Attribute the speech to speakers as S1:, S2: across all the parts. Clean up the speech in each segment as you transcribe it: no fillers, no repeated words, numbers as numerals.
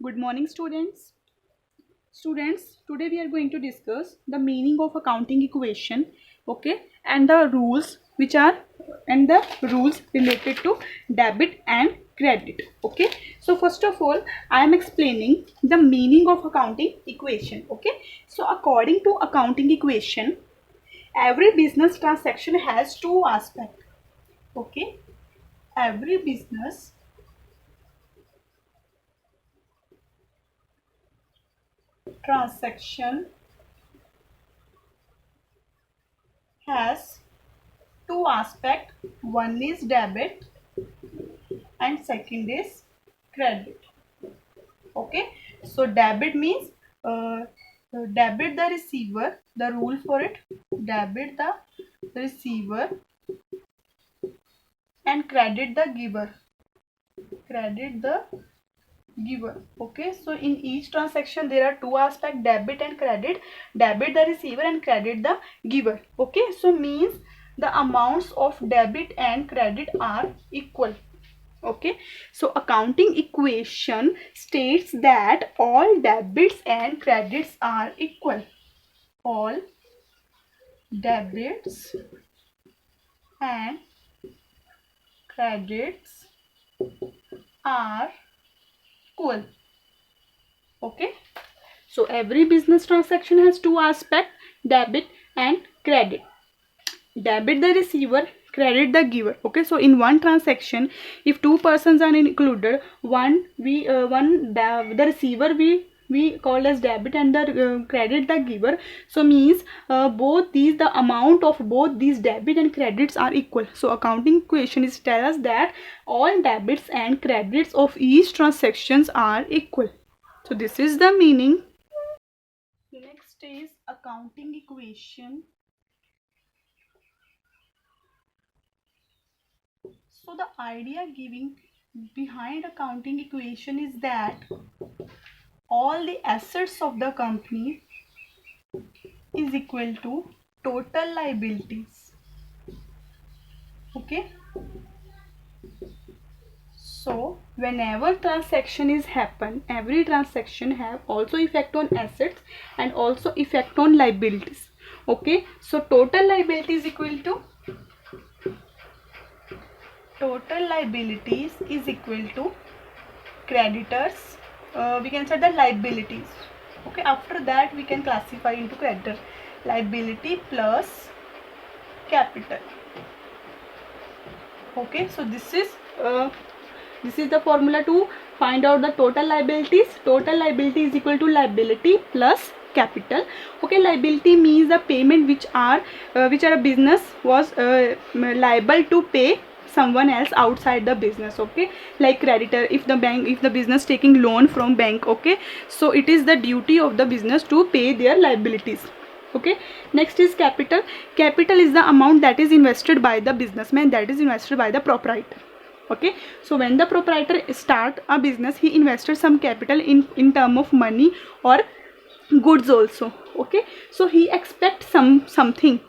S1: Good morning, students. Today we are going to discuss the meaning of accounting equation, okay, and the rules related to debit and credit, okay. So first of all, I am explaining the meaning of accounting equation, okay. So according to accounting equation, every business transaction has two aspects, okay. Every business transaction has two aspects. One is debit and second is credit. Okay, so debit means uh, debit the receiver. The rule for it: debit the receiver and credit the giver. Credit the giver. Okay, so in each transaction there are two aspects: debit and credit. Debit the receiver and credit the giver. Okay, so means the amounts of debit and credit are equal. Okay, so accounting equation states that all debits and credits are equal. All debits and credits are equal. Okay, so every business transaction has two aspects: debit and credit. Debit the receiver, credit the giver. Okay, so in one transaction, if two persons are included, the receiver we call as debit and the credit the giver. So means both these, the amount of both these debit and credits are equal. So accounting equation is tell us that all debits and credits of each transactions are equal. So this is the meaning. Next is accounting equation. So the idea giving behind accounting equation is that all the assets of the company is equal to total liabilities. Okay. So whenever transaction is happen, every transaction have also effect on assets and also effect on liabilities. Okay. So total liability is equal to creditors. We can say the liabilities. Okay, after that we can classify into creditor. Liability plus capital. Okay, so this is the formula to find out the total liabilities. Total liability is equal to liability plus capital. Okay, liability means the payment which a business was liable to pay someone else outside the business. Okay, like creditor, if the business taking loan from bank. Okay, so it is the duty of the business to pay their liabilities. Okay, next is capital. Capital is the amount that is invested by the businessman, that is invested by the proprietor. Okay, so when the proprietor start a business, he invested some capital in term of money or goods also. Okay, so he expects something,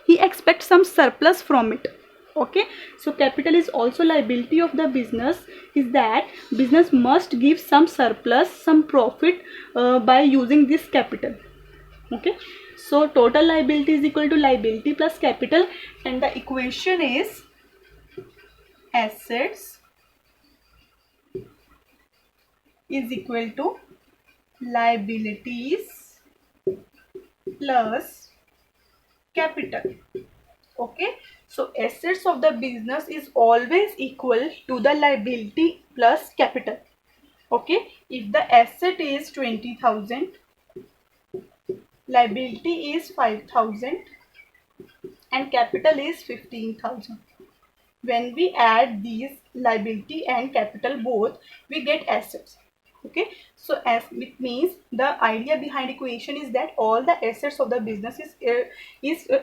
S1: he expects some surplus from it. Okay, so capital is also liability of the business, is that business must give some surplus, some profit by using this capital. Okay, so total liability is equal to liability plus capital, and the equation is assets is equal to liabilities plus capital. Okay, so assets of the business is always equal to the liability plus capital. Okay, if the asset is 20,000, liability is 5,000 and capital is 15,000. When we add these liability and capital both, we get assets. Okay, so as it means, the idea behind equation is that all the assets of the business is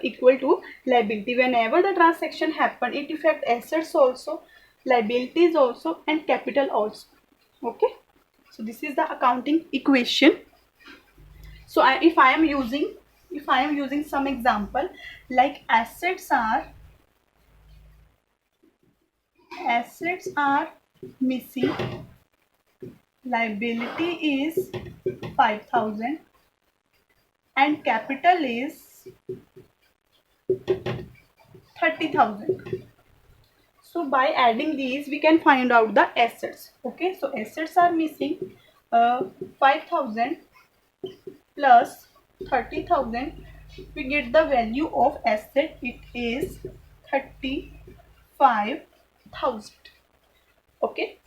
S1: equal to liability. Whenever the transaction happen, it affect assets also, liabilities also, and capital also. Okay, so this is the accounting equation. So if I am using some example, like assets are missing liability is 5,000 and capital is 30,000. So by adding these we can find out the assets. Okay, so assets are missing. 5,000 plus 30,000, we get the value of asset. It is 35,000. Okay,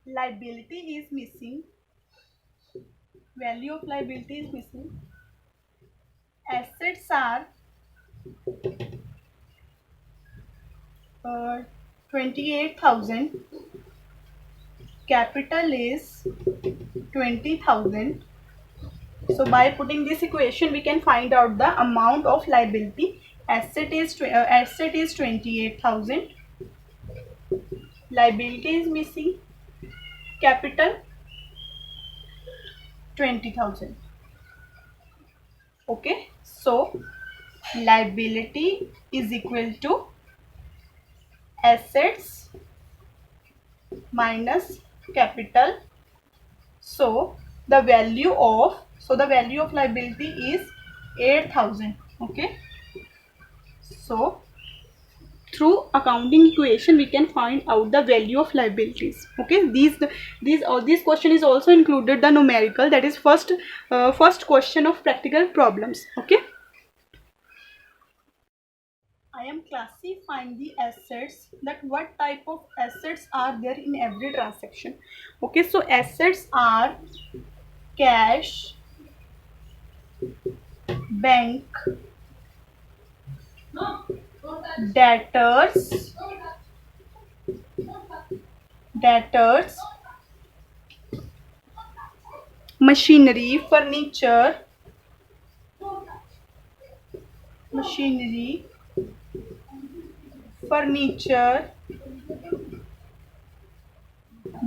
S1: liability is missing. Value of liability is missing. Assets are 28,000. Capital is 20,000. So by putting this equation we can find out the amount of liability. Asset is 28,000. Liability is missing. Capital 20,000. Okay, so liability is equal to assets minus capital. So the value of liability is 8,000. Okay, so through accounting equation we can find out the value of liabilities. Okay, this question is also included the numerical, that is first question of practical problems. Okay, I am classifying the assets, that what type of assets are there in every transaction. Okay, so assets are cash, bank, debtors, machinery, furniture,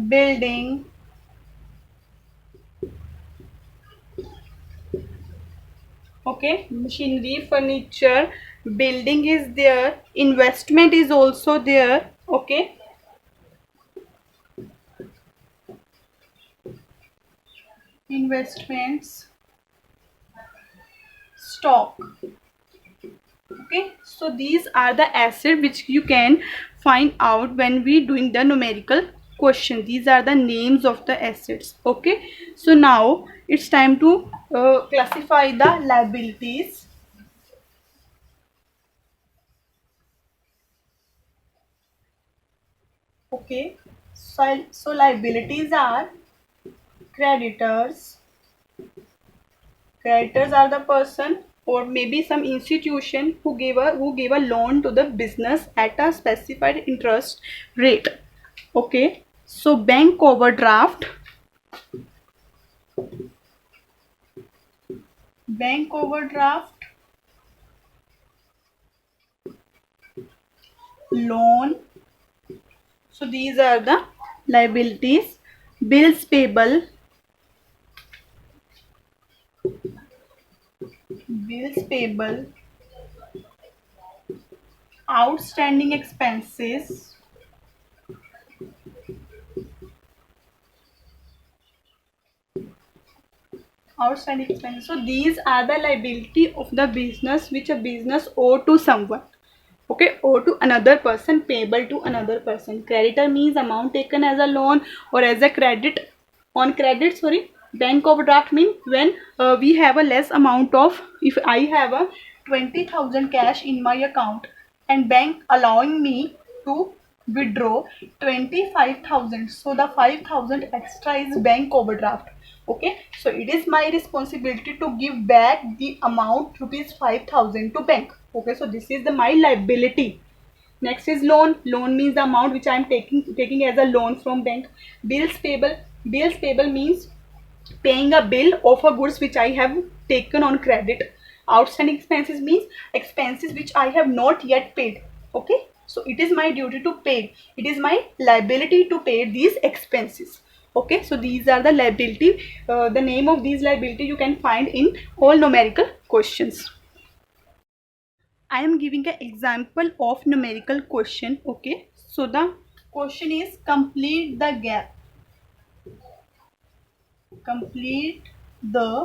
S1: building, okay, machinery, furniture, building is there, investment is also there. Okay, investments, stock. Okay, so these are the assets which you can find out when we doing the numerical question. These are the names of the assets. Okay, so now it's time to classify the liabilities. Okay, so liabilities are creditors. Creditors are the person or maybe some institution who gave a loan to the business at a specified interest rate. Okay, so bank overdraft, loan. So these are the liabilities. Bills payable, outstanding expenses, So these are the liability of the business which a business owe to someone. Okay, owe to another person, payable to another person. Creditor means amount taken as a loan or as a credit. On credit, sorry. Bank overdraft means when we have a less amount of, if I have a 20,000 cash in my account and bank allowing me to withdraw 25,000, so the 5,000 extra is bank overdraft. Okay, so it is my responsibility to give back the amount rupees 5,000 to bank. Okay, so this is the my liability. Next is loan. Loan means the amount which I am taking as a loan from bank. Bills payable means paying a bill of a goods which I have taken on credit. Outstanding expenses means expenses which I have not yet paid. Okay, so it is my duty to pay. It is my liability to pay these expenses. Okay, so these are the liability. The name of these liability you can find in all numerical questions. I am giving an example of numerical question. Okay, so the question is complete the gap. Complete the